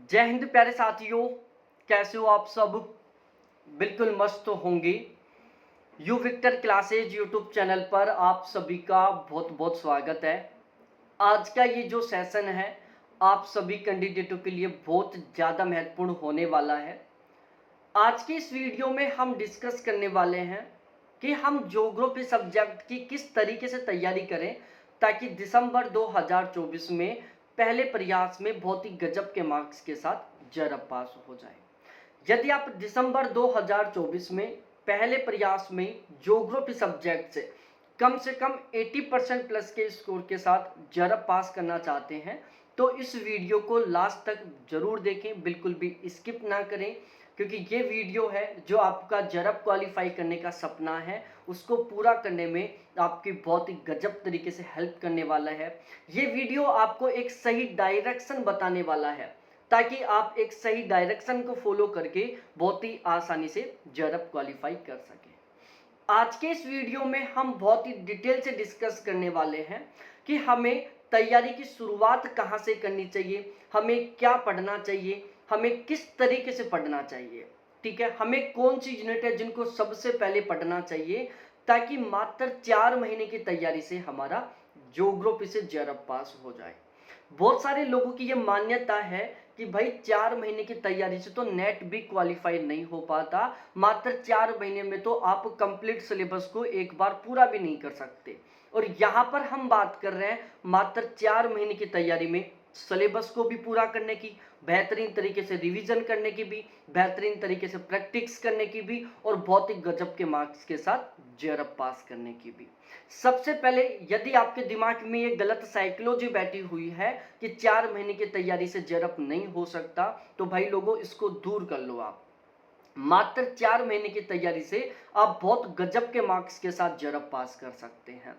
जय हिंद प्यारे साथियों, कैसे हो आप सब। बिल्कुल मस्त होंगे। You Victor classes YouTube channel पर आप सभी का बहुत बहुत स्वागत है। आज का ये जो सेशन है आप सभी कैंडिडेटों के लिए बहुत ज़्यादा महत्वपूर्ण होने वाला है। आज की इस वीडियो में हम डिस्कस करने वाले हैं कि हम ज्योग्राफी सब्जेक्ट की किस तरीके से तैयारी करें ताकि दिसंबर 2024 में पहले प्रयास में बहुत ही गजब के मार्क्स के साथ जरब पास हो जाए। यदि आप दिसंबर 2024 में पहले प्रयास में ज्योग्राफी सब्जेक्ट से कम 80% प्लस के स्कोर के साथ जरब पास करना चाहते हैं तो इस वीडियो को लास्ट तक जरूर देखें, बिल्कुल भी स्किप ना करें, क्योंकि ये वीडियो है जो आपका जरब क्वालिफाई करने का सपना है उसको पूरा करने में आपकी बहुत ही गजब तरीके से हेल्प करने वाला है। ये वीडियो आपको एक सही डायरेक्शन बताने वाला है ताकि आप एक सही डायरेक्शन को फॉलो करके बहुत ही आसानी से जरब क्वालिफाई कर सकें। आज के इस वीडियो में हम बहुत ही डिटेल से डिस्कस करने वाले हैं कि हमें तैयारी की शुरुआत कहाँ से करनी चाहिए, हमें क्या पढ़ना चाहिए, हमें किस तरीके से पढ़ना चाहिए। ठीक है, हमें कौन सी यूनिट है जिनको सबसे पहले पढ़ना चाहिए ताकि मात्र 4 महीने की तैयारी से हमारा ज्योग्राफी से जरब पास हो जाए। बहुत सारे लोगों की ये मान्यता है कि भाई 4 महीने की तैयारी से तो नेट भी क्वालिफाई नहीं हो पाता, मात्र 4 महीने में तो आप कंप्लीट सिलेबस को एक बार पूरा भी नहीं कर सकते। और यहाँ पर हम बात कर रहे हैं मात्र 4 महीने की तैयारी में सिलेबस को भी पूरा करने की, बेहतरीन तरीके से रिवीजन करने की भी, बेहतरीन तरीके से प्रैक्टिस करने की भी और बहुत ही गजब के मार्क्स के साथ जरब पास करने की भी। सबसे पहले यदि आपके दिमाग में ये गलत साइकोलॉजी बैठी हुई है कि 4 महीने की तैयारी से जरब नहीं हो सकता तो भाई लोगों इसको दूर कर लो। आप मात्र 4 महीने की तैयारी से आप बहुत गजब के मार्क्स के साथ जरब पास कर सकते हैं।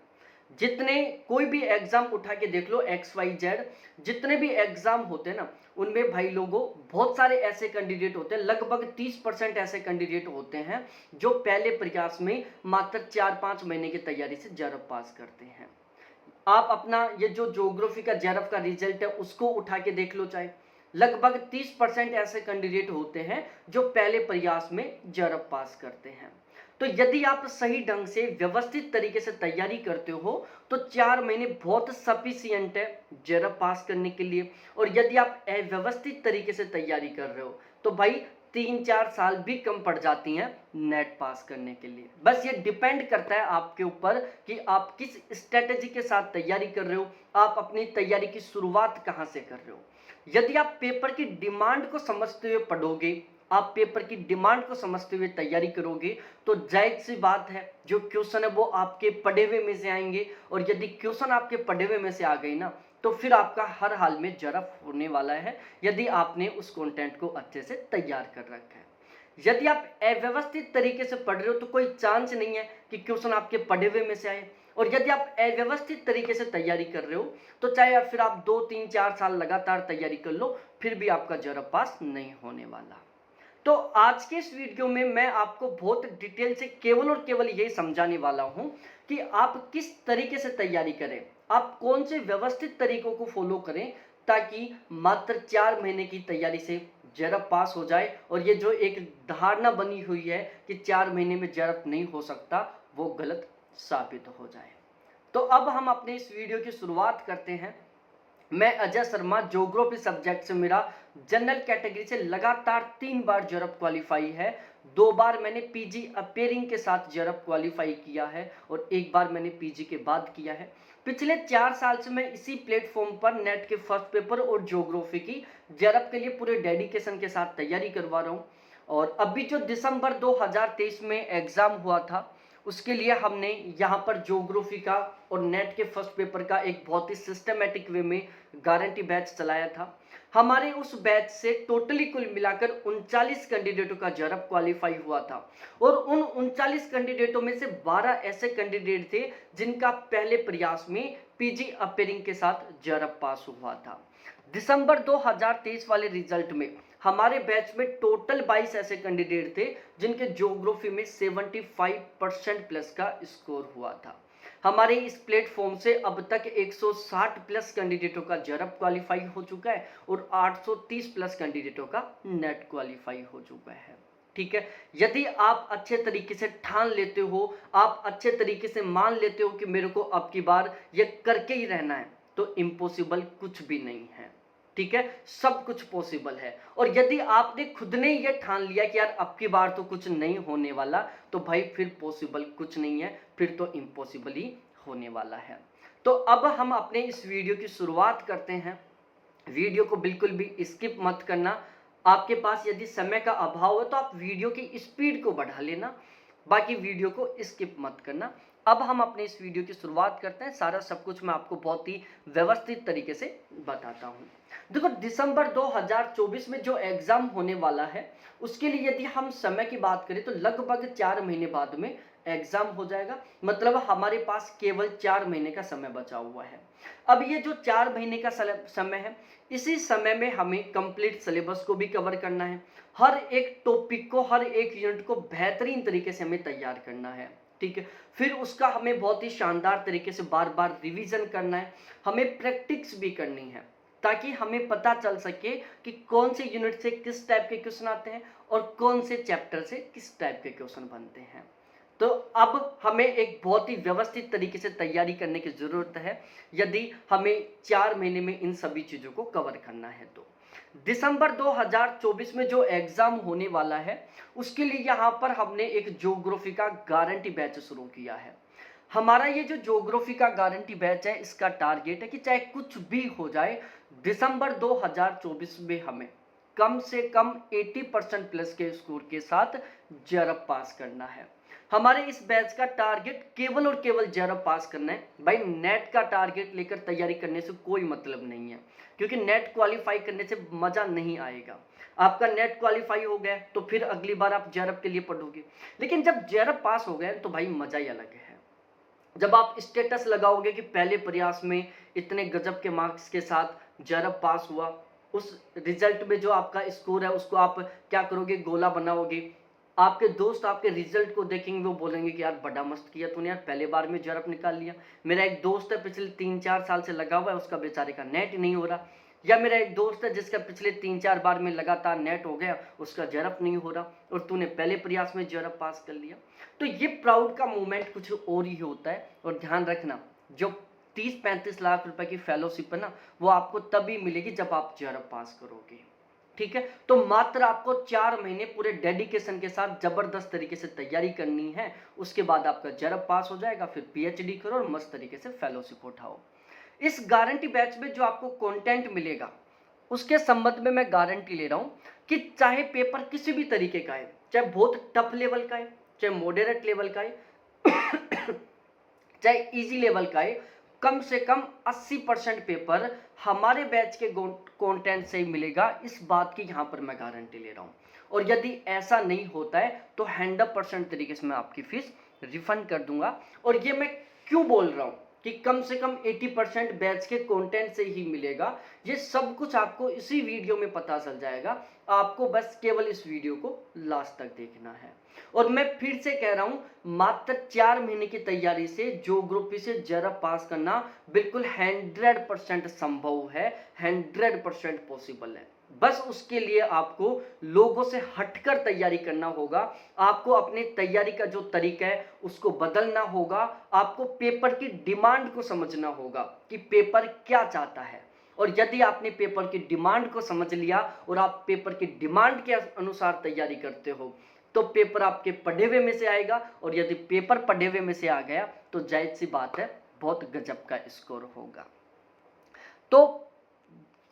जितने कोई भी एग्जाम उठा के देख लो, XYZ जितने भी एग्जाम होते हैं ना उनमें भाई लोगों बहुत सारे ऐसे कैंडिडेट होते हैं, लगभग 30% ऐसे कैंडिडेट होते हैं जो पहले प्रयास में मात्र 4-5 महीने की तैयारी से जरब पास करते हैं। आप अपना ये जो ज्योग्राफी का जरब का रिजल्ट है उसको उठा के देख लो, चाहे लगभग 30% ऐसे कैंडिडेट होते हैं जो पहले प्रयास में जरब पास करते हैं। तो यदि आप सही ढंग से व्यवस्थित तरीके से तैयारी करते हो तो 4 महीने बहुत सफिशियंट है जरब पास करने के लिए। और यदि आप अव्यवस्थित तरीके से तैयारी कर रहे हो तो भाई 3-4 साल भी कम पड़ जाती हैं नेट पास करने के लिए। बस ये डिपेंड करता है आपके ऊपर कि आप किस स्ट्रेटेजी के साथ तैयारी कर रहे हो, आप अपनी तैयारी की शुरुआत कहाँ से कर रहे हो। यदि आप पेपर की डिमांड को समझते हुए पढ़ोगे, आप पेपर की डिमांड को समझते हुए तैयारी करोगे तो जायज सी बात है जो क्वेश्चन है वो आपके पढ़े हुए में से आएंगे। और यदि क्वेश्चन आपके पढ़े हुए में से आ गई ना तो फिर आपका हर हाल में जरब होने वाला है यदि आपने उस कंटेंट को अच्छे से तैयार कर रखा है। यदि आप अव्यवस्थित तरीके से पढ़ रहे हो तो कोई चांस नहीं है कि क्वेश्चन आपके पढ़े हुए में से आए। और यदि आप अव्यवस्थित तरीके से तैयारी कर रहे हो तो चाहे फिर आप 2-3-4 साल लगातार तैयारी कर लो फिर भी आपका जरब पास नहीं होने वाला। तो आज के इस वीडियो में मैं आपको बहुत डिटेल से केवल और केवल यही समझाने वाला हूं कि आप किस तरीके से तैयारी करें, आप कौन से व्यवस्थित तरीकों को फॉलो करें ताकि मात्र 4 महीने की तैयारी से जरब पास हो जाए। और ये जो एक धारणा बनी हुई है कि 4 महीने में जरब नहीं हो सकता वो गलत साबित हो जाए। तो अब हम अपने इस वीडियो की शुरुआत करते हैं। मैं अजय शर्मा, ज्योग्राफी सब्जेक्ट से मेरा जनरल कैटेगरी से लगातार 3 बार जरब क्वालिफाई है। 2 बार मैंने पीजी अपेयरिंग के साथ जरब क्वालिफाई किया है और 1 बार मैंने पीजी के बाद किया है। पिछले 4 साल से मैं इसी प्लेटफॉर्म पर नेट के फर्स्ट पेपर और ज्योग्राफी की जरब के लिए पूरे डेडिकेशन के साथ तैयारी करवा रहा हूँ। और अभी जो दिसंबर 2023 में एग्ज़ाम हुआ था उसके लिए हमने यहाँ पर ज्योग्राफी का और नेट के फर्स्ट पेपर का एक बहुत ही सिस्टमेटिक वे में गारंटी बैच चलाया था। हमारे उस बैच से टोटली कुल मिलाकर 39 कैंडिडेटों का जरब क्वालिफाई हुआ था। और उन 39 कैंडिडेटों में से 12 ऐसे कैंडिडेट थे जिनका पहले प्रयास में पीजी अपेयरिंग के साथ जरब पास हुआ था। दिसंबर 2023 वाले रिजल्ट में हमारे बैच में टोटल 22 ऐसे कैंडिडेट थे जिनके ज्योग्राफी में 75% प्लस का स्कोर हुआ था। हमारे इस प्लेटफॉर्म से अब तक 160 प्लस कैंडिडेटों का जेआरएफ क्वालिफाई हो चुका है और 830 प्लस कैंडिडेटों का नेट क्वालिफाई हो चुका है। ठीक है, यदि आप अच्छे तरीके से ठान लेते हो, आप अच्छे तरीके से मान लेते हो कि मेरे को अब की बार ये करके ही रहना है, तो इम्पॉसिबल कुछ भी नहीं है। ठीक है, सब कुछ पॉसिबल है। और यदि आपने खुद ने ये ठान लिया कि यार अब की बार तो कुछ नहीं होने वाला, तो भाई फिर पॉसिबल कुछ नहीं है, फिर तो इम्पॉसिबल ही होने वाला है। तो अब हम अपने इस वीडियो की शुरुआत करते हैं। वीडियो को बिल्कुल भी स्किप मत करना। आपके पास यदि समय का अभाव है तो आप वीडियो की स्पीड को बढ़ा लेना, बाकी वीडियो को स्किप मत करना। अब हम अपने इस वीडियो की शुरुआत करते हैं। सारा सब कुछ मैं आपको बहुत ही व्यवस्थित तरीके से बताता हूं। देखो, दिसंबर 2024 में जो एग्जाम होने वाला है, उसके लिए यदि हम समय की बात करें तो लगभग 4 महीने बाद में एग्जाम हो जाएगा। मतलब हमारे पास केवल 4 महीने का समय बचा हुआ है। अब ये जो 4 महीने का समय है, इसी समय में हमें कंप्लीट सिलेबस को भी कवर करना है। हर एक टॉपिक को, हर एक यूनिट को बेहतरीन तरीके से हमें तैयार करना है। ठीक है, फिर उसका हमें बहुत ही शानदार तरीके से बार बार रिवीजन करना है। हमें प्रैक्टिस भी करनी है ताकि हमें पता चल सके कि कौन से यूनिट से किस टाइप के क्वेश्चन आते हैं और कौन से चैप्टर से किस टाइप के क्वेश्चन बनते हैं। तो अब हमें एक बहुत ही व्यवस्थित तरीके से तैयारी करने की जरूरत है, यदि हमें 4 महीने में इन सभी चीजों को कवर करना है। तो दिसंबर 2024 में जो एग्जाम होने वाला है, उसके लिए यहाँ पर हमने एक ज्योग्राफी का गारंटी बैच शुरू किया है। हमारा ये जो ज्योग्राफी का गारंटी बैच है, इसका टारगेट है कि चाहे कुछ भी हो जाए, दिसंबर 2024 में हमें कम से कम 80% प्लस के स्कोर के साथ जेआरएफ पास करना है। हमारे इस बैच का टारगेट केवल और केवल जेआरएफ पास करना है। भाई, नेट का टारगेट लेकर तैयारी करने से कोई मतलब नहीं है, क्योंकि नेट क्वालिफाई करने से मजा नहीं आएगा। आपका नेट क्वालिफाई हो गया तो फिर अगली बार आप जेआरएफ के लिए पढ़ोगे, लेकिन जब जेआरएफ पास हो गए तो भाई मजा ही अलग है। जब आप स्टेटस लगाओगे कि पहले प्रयास में इतने गजब के मार्क्स के साथ जेआरएफ पास हुआ, उस रिजल्ट में जो आपका स्कोर है उसको आप क्या करोगे, गोला बनाओगे। आपके दोस्त आपके रिजल्ट को देखेंगे, वो बोलेंगे कि यार बड़ा मस्त किया तूने यार, पहले बार में जेआरएफ निकाल लिया। मेरा एक दोस्त है पिछले 3-4 साल से लगा हुआ है, उसका बेचारे का नेट नहीं हो रहा। या मेरा एक दोस्त है जिसका पिछले 3-4 बार में लगातार नेट हो गया, उसका जेआरएफ नहीं हो रहा, और तूने पहले प्रयास में जेआरएफ पास कर लिया। तो ये प्राउड का मोमेंट कुछ और ही होता है। और ध्यान रखना, जो 30-35 लाख रुपए की फेलोशिप है ना, वो आपको तभी मिलेगी जब आप जेआरएफ पास करोगे। ठीक है, तो मात्र आपको 4 महीने पूरे डेडिकेशन के साथ जबरदस्त तरीके से तैयारी करनी है। उसके बाद आपका जेआरएफ पास हो जाएगा, फिर पीएचडी करो और मस्त तरीके से फेलोशिप उठाओ। इस गारंटी बैच में जो आपको कंटेंट मिलेगा, उसके संबंध में मैं गारंटी ले रहा हूं कि चाहे पेपर किसी भी तरीके का है, चाहे बहुत टफ लेवल का है, चाहे मॉडरेट लेवल का है, चाहे इजी लेवल का है, कम से कम 80% पेपर हमारे बैच के कंटेंट से ही मिलेगा। इस बात की यहां पर मैं गारंटी ले रहा हूं। और यदि ऐसा नहीं होता है तो 100% तरीके से मैं आपकी फीस रिफंड कर दूंगा। और ये मैं क्यों बोल रहा हूं कि कम से कम 80% बैच के कंटेंट से ही मिलेगा, ये सब कुछ आपको इसी वीडियो में पता चल जाएगा। आपको बस केवल इस वीडियो को लास्ट तक देखना है। और मैं फिर से कह रहा हूं, मात्र 4 महीने की तैयारी से ज्योग्राफी से जेआरएफ पास करना बिल्कुल 100% संभव है, 100% पॉसिबल है। बस उसके लिए आपको लोगों से हटकर तैयारी करना होगा। आपको अपने तैयारी का जो तरीका है उसको बदलना होगा। आपको पेपर की डिमांड को समझना होगा कि पेपर क्या चाहता है। और यदि आपने पेपर की डिमांड को समझ लिया और आप पेपर की डिमांड के अनुसार तैयारी करते हो, तो पेपर आपके पढ़े हुए में से आएगा। और यदि पेपर पढ़े हुए में से आ गया तो जायज सी बात है, बहुत गजब का स्कोर होगा। तो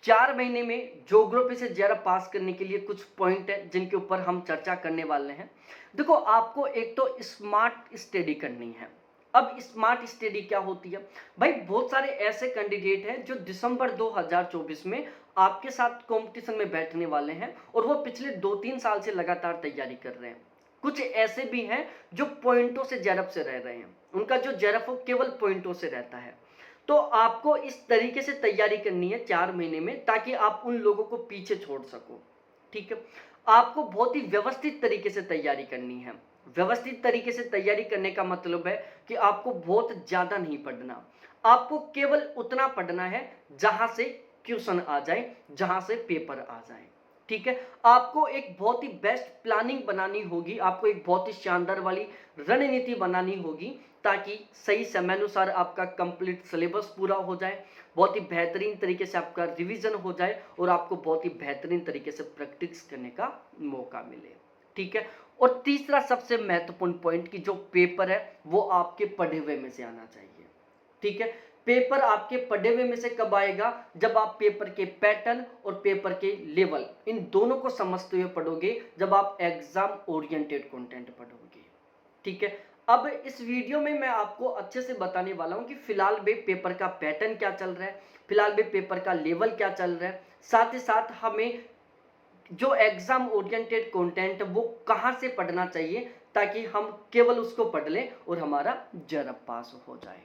4 महीने में ज्योग्राफी से जेआरएफ पास करने के लिए कुछ पॉइंट है जिनके ऊपर हम चर्चा करने वाले हैं। देखो, आपको एक तो स्मार्ट स्टडी करनी है। अब स्मार्ट स्टडी क्या होती है भाई? बहुत सारे ऐसे कैंडिडेट हैं जो दिसंबर 2024 में आपके साथ कंपटीशन में बैठने वाले हैं और वो पिछले 2-3 साल से लगातार तैयारी कर रहे हैं। कुछ ऐसे भी हैं जो पॉइंटों से जेआरएफ से रह रहे हैं, उनका जो जेआरएफ वो केवल पॉइंटों से रहता है। तो आपको इस तरीके से तैयारी करनी है 4 महीने में, ताकि आप उन लोगों को पीछे छोड़ सको। ठीक है, आपको बहुत ही व्यवस्थित तरीके से तैयारी करनी है। व्यवस्थित तरीके से तैयारी करने का मतलब है कि आपको बहुत ज़्यादा नहीं पढ़ना, आपको केवल उतना पढ़ना है जहां से क्वेश्चन आ जाए, जहां से पेपर आ जाए। ठीक है, आपको एक बहुत ही बेस्ट प्लानिंग बनानी होगी, आपको एक बहुत ही शानदार वाली रणनीति बनानी होगी ताकि सही समयानुसार आपका कंप्लीट सिलेबस पूरा हो जाए, बहुत ही बेहतरीन तरीके से आपका रिवीजन हो जाए और आपको बहुत ही बेहतरीन तरीके से प्रैक्टिस करने का मौका मिले। ठीक है, और तीसरा सबसे महत्वपूर्ण पॉइंट कि जो पेपर है वो आपके पढ़े हुए में से आना चाहिए। ठीक है, पेपर आपके पढ़े हुए में से कब आएगा? जब आप पेपर के पैटर्न और पेपर के लेवल इन दोनों को समझते हुए पढ़ोगे, जब आप एग्जाम ओरिएंटेड कंटेंट पढ़ोगे। ठीक है, अब इस वीडियो में मैं आपको अच्छे से बताने वाला हूं कि फिलहाल में पेपर का पैटर्न क्या चल रहा है, फिलहाल में पेपर का लेवल क्या चल रहा है, साथ ही साथ हमें जो एग्जाम ओरिएंटेड कंटेंट वो कहां से पढ़ना चाहिए ताकि हम केवल उसको पढ़ लें और हमारा जरब पास हो जाए।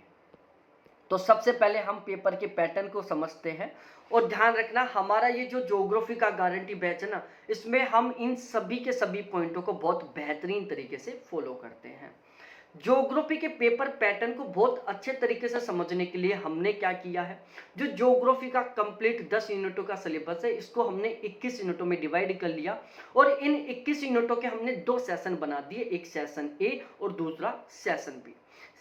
तो सबसे पहले हम पेपर के पैटर्न को समझते हैं और ध्यान रखना हमारा ये जो ज्योग्राफी का गारंटी बैच है ना, इसमें हम इन सभी के सभी पॉइंटों को बहुत बेहतरीन तरीके से फॉलो करते हैं। ज्योग्राफी के पेपर पैटर्न को बहुत अच्छे तरीके से समझने के लिए हमने क्या किया है, जो ज्योग्राफी का कंप्लीट 10 यूनिटों का सिलेबस है इसको हमने 21 यूनिटों में डिवाइड कर लिया और इन 21 यूनिटों के हमने दो सेशन बना दिए, एक सेशन ए और दूसरा सेशन बी।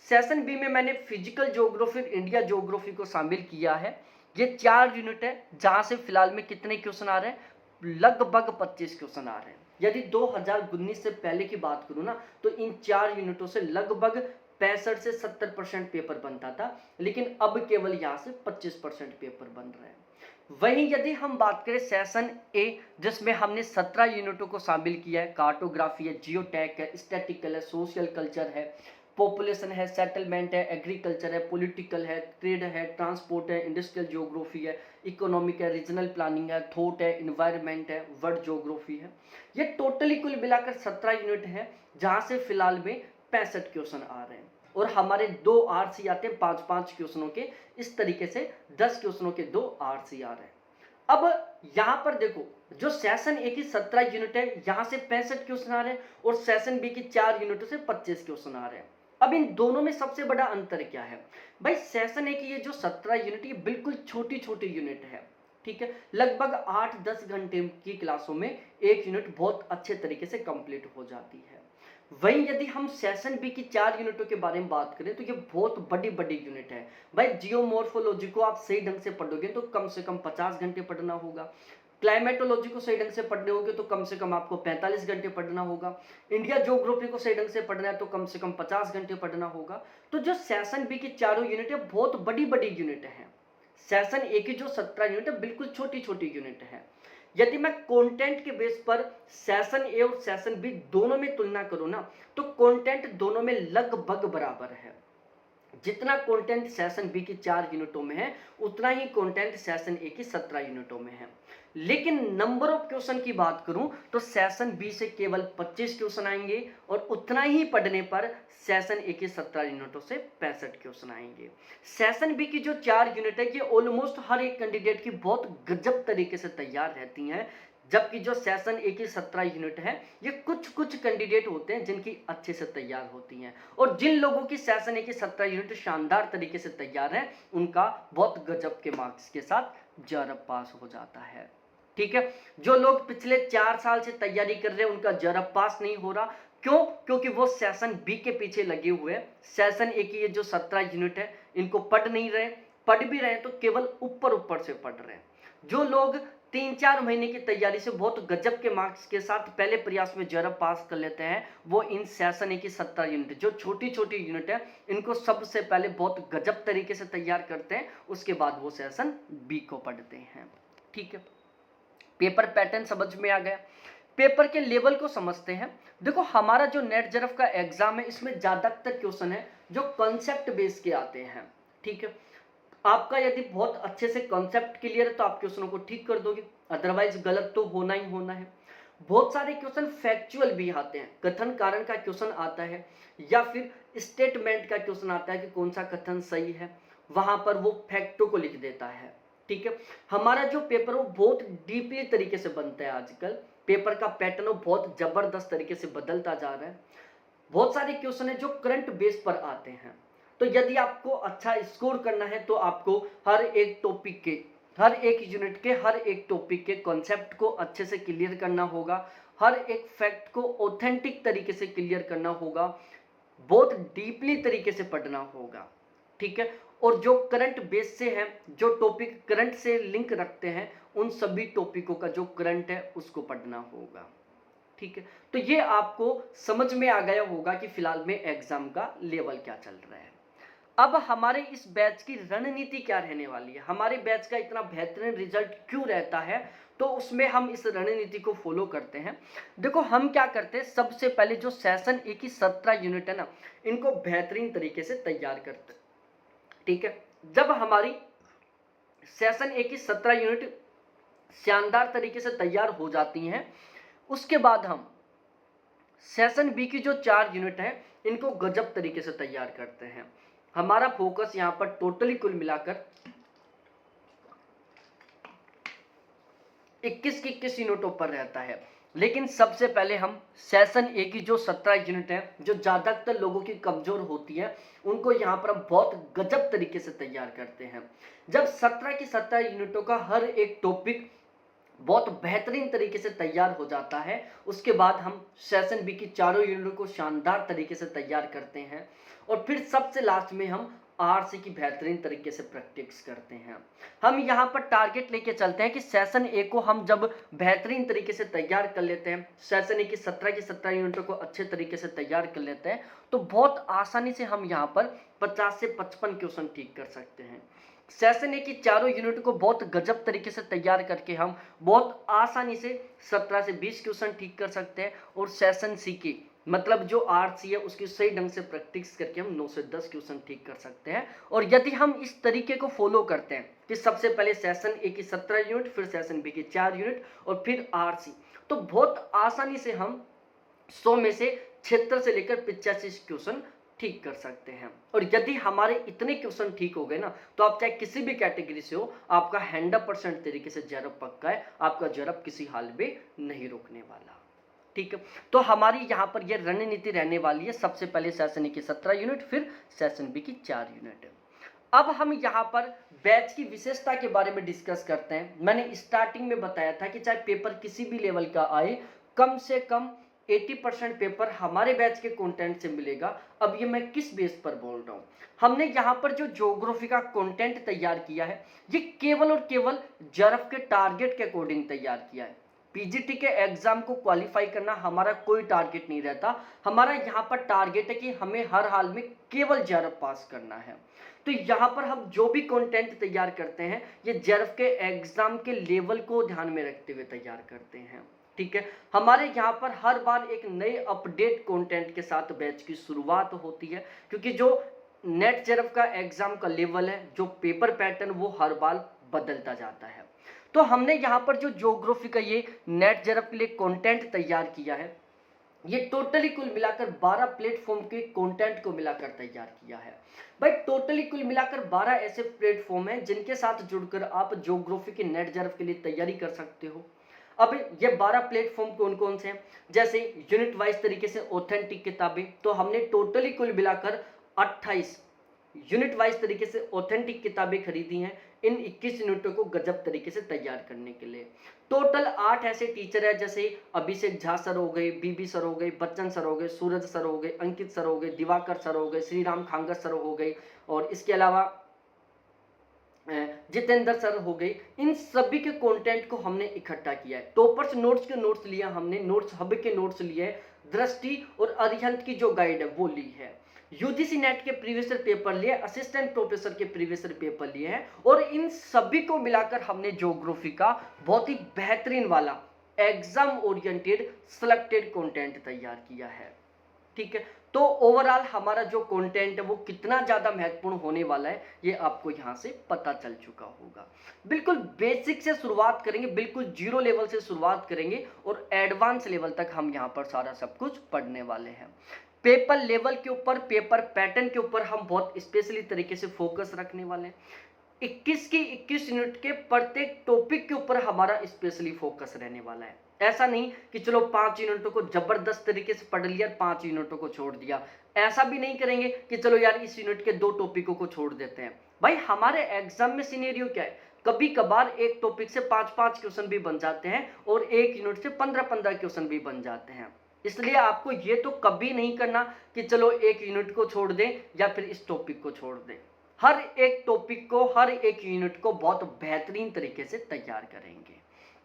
सेशन बी में मैंने फिजिकल ज्योग्राफी, इंडिया ज्योग्राफी को शामिल किया है। ये 4 यूनिट है जहां से फिलहाल में कितने क्वेश्चन आ रहे हैं? लगभग 25 क्वेश्चन आ रहे हैं। यदि 2019 से पहले की बात करूं ना, तो इन 4 यूनिटों से लगभग 65 से 70% पेपर बनता था, लेकिन अब केवल यहां से 25% पेपर बन रहे हैं। वहीं यदि हम बात करें सेशन ए, जिसमें हमने 17 यूनिटों को शामिल किया है, कार्टोग्राफी है, जियोटैक है, स्टैटिकल है, सोशल कल्चर है, पॉपुलेशन है, सेटलमेंट है, एग्रीकल्चर है, पॉलिटिकल है, ट्रेड है, ट्रांसपोर्ट है, इंडस्ट्रियल ज्योग्राफी है, इकोनॉमिक है, रीजनल प्लानिंग है, थॉट है, इन्वायरमेंट है, वर्ल्ड ज्योग्राफी है। ये टोटली कुल मिलाकर 17 यूनिट है जहां से फिलहाल में 65 क्वेश्चन आ रहे हैं और हमारे 2 आरसी आते हैं 5-5 क्वेश्चनों के। इस तरीके से 10 क्वेश्चनों के 2 आरसी आ रहे हैं। अब यहां पर देखो, जो सेशन ए की 17 यूनिट है यहां से 65 क्वेश्चन आ रहे हैं और सेशन बी की 4 यूनिटों से 25 क्वेश्चन आ रहे हैं। अब इन दोनों में सबसे बड़ा अंतर क्या है भाई? सेशन ए की ये जो 17 यूनिट, ये बिल्कुल छोटी छोटी यूनिट है। ठीक है, लगभग 8-10 घंटे की क्लासों में एक यूनिट बहुत अच्छे तरीके से कंप्लीट हो जाती है। वहीं यदि हम सेशन बी की 4 यूनिटों के बारे में बात करें तो ये बहुत बड़ी बड़ी यूनिट है भाई। जियोमॉर्फोलॉजी को आप सही ढंग से पढ़ोगे तो कम से कम 50 घंटे पढ़ना होगा। क्लाइमेटोलॉजी को सही ढंग से पढ़ने होगे तो कम से कम आपको 45 घंटे पढ़ना होगा। इंडिया ज्योग्राफी को सही ढंग से पढ़ना है तो कम से कम 50 घंटे पढ़ना होगा। तो जो सेशन बी की चारों यूनिट है बहुत बड़ी बड़ी यूनिट है। सेशन ए की जो 17 यूनिट है बिल्कुल छोटी छोटी यूनिट है। यदि मैं कंटेंट के बेस पर सेशन ए और सेशन बी दोनों में तुलना करूं ना, तो कंटेंट दोनों में लगभग बराबर है। जितना कंटेंट सेशन बी की 4 यूनिटों में है उतना ही कंटेंट सेशन ए की 17 यूनिटों में है। लेकिन नंबर ऑफ क्वेश्चन की बात करूं तो सेशन बी से केवल 25 क्वेश्चन आएंगे और उतना ही पढ़ने पर सेशन ए की 17 यूनिटों से 65 क्वेश्चन आएंगे। सेशन बी की जो 4 यूनिट है ये ऑलमोस्ट हर एक कैंडिडेट की बहुत गजब तरीके से तैयार रहती हैं, जबकि जो सेशन ए की 17 यूनिट है ये कुछ कुछ कैंडिडेट होते हैं जिनकी अच्छे से तैयार होती हैं और जिन लोगों की सेशन ए की 17 यूनिट शानदार तरीके से तैयार है उनका बहुत गजब के मार्क्स के साथ जरब पास हो जाता है। ठीक है, जो लोग पिछले 4 साल से तैयारी कर रहे हैं उनका जरब पास नहीं हो रहा। क्यों? क्योंकि वो सेशन बी के पीछे लगे हुए हैं। सेशन ए की ये जो 17 यूनिट है इनको पढ़ नहीं रहे, पढ़ भी रहे तो केवल ऊपर ऊपर से पढ़ रहे हैं। जो लोग 3-4 महीने की तैयारी से बहुत गजब के मार्क्स के साथ पहले प्रयास में जरब पास कर लेते हैं, वो इन सेशन ए की 17 यूनिट जो छोटी छोटी यूनिट है इनको सबसे पहले बहुत गजब तरीके से तैयार करते हैं, उसके बाद वो सेशन बी को पढ़ते हैं। ठीक है, पेपर पैटर्न समझ में आ गया। पेपर के लेवल को समझते हैं। देखो, हमारा जो नेट जरफ का एग्जाम है इसमें ज्यादातर क्वेश्चन है जो कॉन्सेप्ट बेस के आते हैं। ठीक है, आपका यदि बहुत अच्छे से कॉन्सेप्ट क्लियर है तो आप क्वेश्चनों को ठीक कर दोगे, अदरवाइज गलत तो होना ही होना है। बहुत सारे क्वेश्चन फैक्चुअल भी आते हैं, कथन कारण का क्वेश्चन आता है या फिर स्टेटमेंट का क्वेश्चन आता है कि कौन सा कथन सही है, वहां पर वो फैक्टों को लिख देता है। ठीक है, हमारा जो पेपर वो बहुत डीपली तरीके से बनता है। आजकल पेपर का पैटर्न बहुत जबरदस्त तरीके से बदलता जा रहा है। बहुत सारे क्वेश्चन है जो करंट बेस पर आते हैं। तो यदि आपको अच्छा स्कोर करना है तो आपको हर एक टॉपिक के, हर एक यूनिट के, हर एक टॉपिक के कॉन्सेप्ट को अच्छे से क्लियर करना होगा, हर एक फैक्ट को ऑथेंटिक तरीके से क्लियर करना होगा, बहुत डीपली तरीके से पढ़ना होगा, ठीक है। और जो करंट बेस से हैं, जो टॉपिक करंट से लिंक रखते हैं, उन सभी टॉपिकों का जो करंट है उसको पढ़ना होगा, ठीक है। तो ये आपको समझ में आ गया होगा कि फिलहाल में एग्जाम का लेवल क्या चल रहा है। अब हमारे इस बैच की रणनीति क्या रहने वाली है, हमारे बैच का इतना बेहतरीन रिजल्ट क्यों रहता है, तो उसमें हम इस रणनीति को फॉलो करते हैं। देखो हम क्या करते हैं, सबसे पहले जो सेशन ए की 17 यूनिट है ना, इनको बेहतरीन तरीके से तैयार करते हैं, ठीक है। जब हमारी सेशन ए की 17 यूनिट शानदार तरीके से तैयार हो जाती हैं, उसके बाद हम सेशन बी की जो 4 यूनिट है इनको गजब तरीके से तैयार करते हैं। हमारा फोकस यहाँ पर टोटली कुल मिलाकर 21 यूनिटों पर रहता है। लेकिन सबसे पहले हम सेशन ए की जो 17 यूनिट है, जो ज़्यादातर लोगों की कमज़ोर होती है, उनको यहाँ पर हम बहुत गजब तरीके से तैयार करते हैं। जब 17 की 17 यूनिटों का हर एक टॉपिक बहुत बेहतरीन तरीके से तैयार हो जाता है, उसके बाद हम सेशन बी की चारों यूनिटों को शानदार तरीके से तैयार करते हैं, और फिर सबसे लास्ट में हम आरसी की बेहतरीन तरीके से प्रैक्टिस करते हैं। हम यहाँ पर टारगेट लेके चलते हैं कि सेशन ए को हम जब बेहतरीन तरीके से तैयार कर लेते हैं, सेशन ए की 17 की 17 यूनिटों को अच्छे तरीके से तैयार कर लेते हैं, तो बहुत आसानी से हम यहाँ पर 50 से 55 क्वेश्चन ठीक कर सकते हैं। सेशन ए की चारों यूनिट को बहुत गजब तरीके से तैयार करके हम बहुत आसानी से 17 से 20 क्वेश्चन ठीक कर सकते हैं, और सेशन सी की मतलब जो आरसी है उसकी सही ढंग से प्रैक्टिस करके हम 9 से 10 क्वेश्चन ठीक कर सकते हैं। और यदि हम इस तरीके को फॉलो करते हैं कि सबसे पहले सेशन ए की 17 यूनिट, फिर सेशन बी की 4 यूनिट और फिर आरसी, तो बहुत आसानी से हम 100 में से 76 से लेकर 85 क्वेश्चन ठीक कर सकते हैं। और यदि हमारे इतने क्वेश्चन ठीक हो गए ना, तो आप चाहे किसी भी कैटेगरी से हो, आपका 100% तरीके से जरब पक्का है, आपका जरब किसी हाल में नहीं रुकने वाला, ठीक है। तो हमारी यहाँ पर यह रणनीति रहने वाली है, सबसे पहले सेशन ए की 17 यूनिट, फिर सेशन बी की 4 यूनिट। अब हम यहाँ पर बैच की विशेषता के बारे में डिस्कस करते हैं। मैंने स्टार्टिंग में बताया था कि चाहे पेपर किसी भी लेवल का आए, कम से कम 80% पेपर हमारे बैच के कंटेंट से मिलेगा। अब ये मैं किस बेस पर बोल रहा हूँ, हमने यहाँ पर जो ज्योग्राफी का कंटेंट तैयार किया है, ये केवल और केवल जरफ के टारगेट के अकॉर्डिंग तैयार किया है। पीजीटी के एग्जाम को क्वालिफाई करना हमारा कोई टारगेट नहीं रहता, हमारा यहाँ पर टारगेट है कि हमें हर हाल में केवल जरफ पास करना है। तो यहाँ पर हम जो भी कंटेंट तैयार करते हैं, ये जरफ के एग्जाम के लेवल को ध्यान में रखते हुए तैयार करते हैं, ठीक है। हमारे यहाँ पर हर बार एक नए अपडेट कंटेंट के साथ बैच की शुरुआत होती है, क्योंकि जो नेट जरफ का एग्जाम का लेवल है, जो पेपर पैटर्न, वो हर बार बदलता जाता है। तो हमने यहाँ पर जो ज्योग्राफी का ये नेट जरफ के लिए कंटेंट तैयार किया है, ये टोटली कुल मिलाकर 12 प्लेटफॉर्म के कंटेंट को मिलाकर तैयार किया है। भाई टोटली कुल मिलाकर 12 ऐसे प्लेटफॉर्म हैं जिनके साथ जुड़कर आप ज्योग्राफी के नेट जरफ के लिए तैयारी कर सकते हो। अब ये 12 प्लेटफॉर्म कौन कौन से हैं, जैसे यूनिट वाइज तरीके से ऑथेंटिक किताबें, तो हमने टोटली कुल मिलाकर 28 यूनिट वाइज तरीके से ऑथेंटिक किताबें खरीदी हैं इन 21 यूनिटों को गजब तरीके से तैयार करने के लिए। टोटल 8 ऐसे टीचर है, जैसे अभिषेक झा सर हो गए, बीबी सर हो गए, बच्चन सर हो गए, सूरज सर हो गए, अंकित सर हो गए, दिवाकर सर हो गए, श्री राम खांगर सर हो गए, और इसके अलावा जितेंद्र सर हो गए। इन सभी के कंटेंट को हमने इकट्ठा किया है। टॉपर्स नोट्स के नोट्स लिया हमने, नोट्स हब के नोट्स लिए हैं, दृष्टि और अरिहंत की जो गाइड है वो ली है, यूजीसी नेट के प्रीवियस ईयर पेपर लिए, असिस्टेंट प्रोफेसर के प्रीवियस ईयर पेपर लिए हैं, और इन सभी को मिलाकर हमने ज्योग्राफी का बहुत ही बेहतरीन वाला एग्जाम ओरिएंटेड सिलेक्टेड कंटेंट तैयार किया है, ठीक है। तो ओवरऑल हमारा जो कंटेंट है वो कितना ज़्यादा महत्वपूर्ण होने वाला है, ये आपको यहाँ से पता चल चुका होगा। बिल्कुल बेसिक से शुरुआत करेंगे, बिल्कुल जीरो लेवल से शुरुआत करेंगे, और एडवांस लेवल तक हम यहाँ पर सारा सब कुछ पढ़ने वाले हैं। पेपर लेवल के ऊपर, पेपर पैटर्न के ऊपर हम बहुत स्पेशली तरीके से फोकस रखने वाले हैं। 21 की 21 यूनिट के प्रत्येक टॉपिक के ऊपर हमारा स्पेशली फोकस रहने वाला है। ऐसा नहीं कि चलो 5 यूनिटों को जबरदस्त तरीके से पढ़ लिया, 5 यूनिटों को छोड़ दिया। ऐसा भी नहीं करेंगे कि चलो यार इस यूनिट के 2 टॉपिकों को छोड़ देते हैं। भाई हमारे एग्जाम में सिनेरियो क्या है, कभी कभार एक टॉपिक से 5-5 क्वेश्चन भी बन जाते हैं और एक यूनिट से 15-15 क्वेश्चन भी बन जाते हैं। इसलिए आपको ये तो कभी नहीं करना कि चलो एक यूनिट को छोड़ दें या फिर इस टॉपिक को छोड़ दें। हर एक टॉपिक को, हर एक यूनिट को बहुत बेहतरीन तरीके से तैयार करेंगे।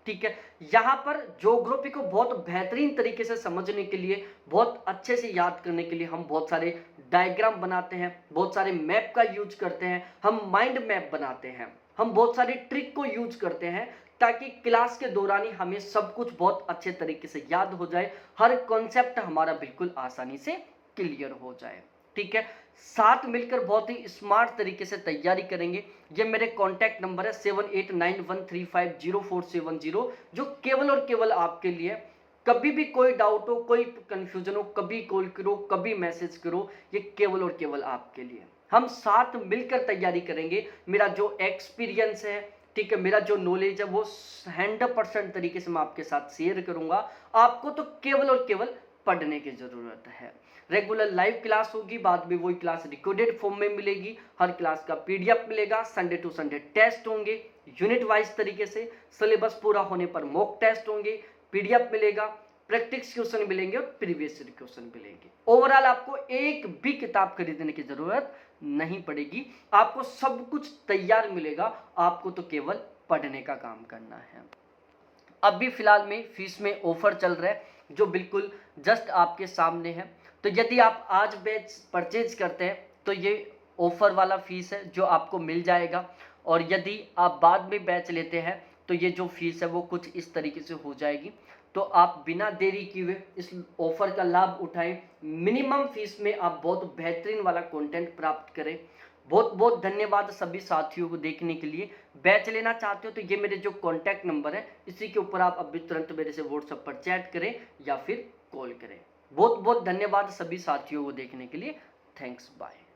ठीक है, यहाँ पर ज्योग्राफी को बहुत बेहतरीन तरीके से समझने के लिए, बहुत अच्छे से याद करने के लिए हम बहुत सारे डायग्राम बनाते हैं, बहुत सारे मैप का यूज करते हैं, हम माइंड मैप बनाते हैं, हम बहुत सारी ट्रिक को यूज करते हैं ताकि क्लास के दौरान ही हमें सब कुछ बहुत अच्छे तरीके से याद हो जाए, हर कॉन्सेप्ट हमारा बिल्कुल आसानी से क्लियर हो जाए। ठीक है, साथ मिलकर बहुत ही स्मार्ट तरीके से तैयारी करेंगे। ये मेरे कॉन्टैक्ट नंबर है 7891350470, जो केवल और केवल आपके लिए। कभी भी कोई डाउट हो, कोई कंफ्यूजन हो, कभी कॉल करो, कभी मैसेज करो, ये केवल और केवल आपके लिए। हम साथ मिलकर तैयारी करेंगे। मेरा जो एक्सपीरियंस है, ठीक है, मेरा जो नॉलेज है वो 100% तरीके से मैं आपके साथ शेयर करूंगा। आपको तो केवल और केवल पढ़ने की जरूरत है। रेगुलर लाइव क्लास होगी, बाद में वही क्लास रिकॉर्डेड फॉर्म में मिलेगी, हर क्लास का पीडीएफ मिलेगा, संडे टू संडे टेस्ट होंगे यूनिट वाइज तरीके से, सिलेबस पूरा होने पर मॉक टेस्ट होंगे, पीडीएफ मिलेगा, प्रैक्टिस क्वेश्चन मिलेंगे और प्रीवियस क्वेश्चन मिलेंगे। ओवरऑल आपको एक भी किताब खरीदने की जरूरत नहीं पड़ेगी, आपको सब कुछ तैयार मिलेगा, आपको तो केवल पढ़ने का काम करना है। अभी फिलहाल में फीस में ऑफर चल रहा है जो बिल्कुल जस्ट आपके सामने है। तो यदि आप आज बैच परचेज करते हैं तो ये ऑफर वाला फीस है जो आपको मिल जाएगा, और यदि आप बाद में बैच लेते हैं तो ये जो फीस है वो कुछ इस तरीके से हो जाएगी। तो आप बिना देरी किए इस ऑफर का लाभ उठाएं, मिनिमम फीस में आप बहुत बेहतरीन वाला कंटेंट प्राप्त करें। बहुत बहुत धन्यवाद सभी साथियों को देखने के लिए। बैच लेना चाहते हो तो ये मेरे जो कॉन्टैक्ट नंबर है, इसी के ऊपर आप अभी तुरंत मेरे से व्हाट्सएप पर चैट करें या फिर कॉल करें। बहुत बहुत धन्यवाद सभी साथियों को देखने के लिए। Thanks, bye.